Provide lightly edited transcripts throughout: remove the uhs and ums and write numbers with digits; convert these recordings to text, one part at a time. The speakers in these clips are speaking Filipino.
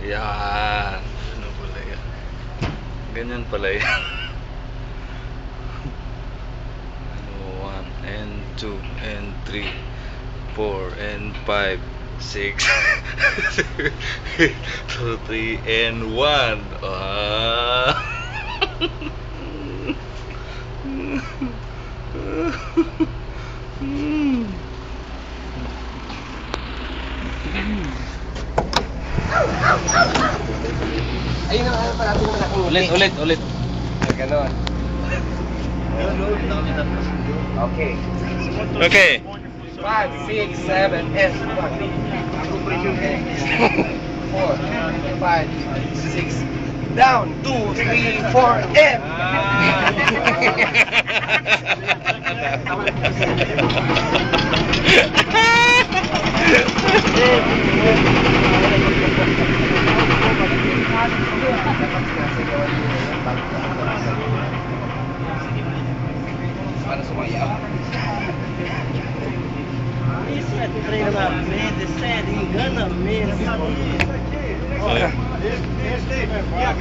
Yan. Ano pala yan? Ganyan pala yan. 1 and 2 and 3 4 and 5 6 2 3 and 1. Ayun ang ano parati naman nakanguli. Ulit. Ganon. Okay. Okay. 5, 6, 7, and 1. Okay. 4, 5, 6. Down. 2, 3, 4, and. Para sumayaw. Isso é treinamento, isso é enganamento.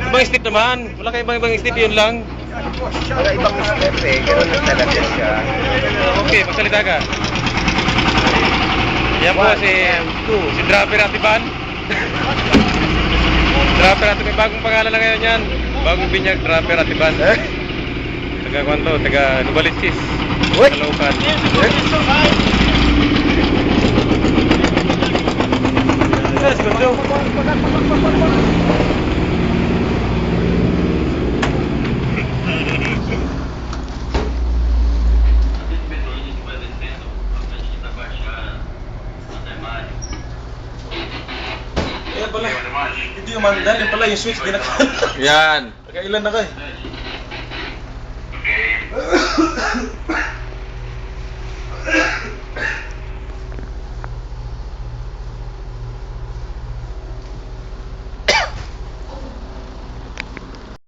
Ibang step naman. Wala kayong ibang step, yun lang. Wala ibang step eh. Ganun lang talaga siya. Okay, magsalita ka. Yan po si Draper Atiban. Draper Atiban, may bagong pangalan na ngayon yan. Bagong binyag, Draper Atiban. Taga kwanto, taga Nubalisis. Kalaukan. Yes, Gondo. Ayan pala. Ito yung mandal. Yan pala yung switch. Di Yan. Kailan na kayo?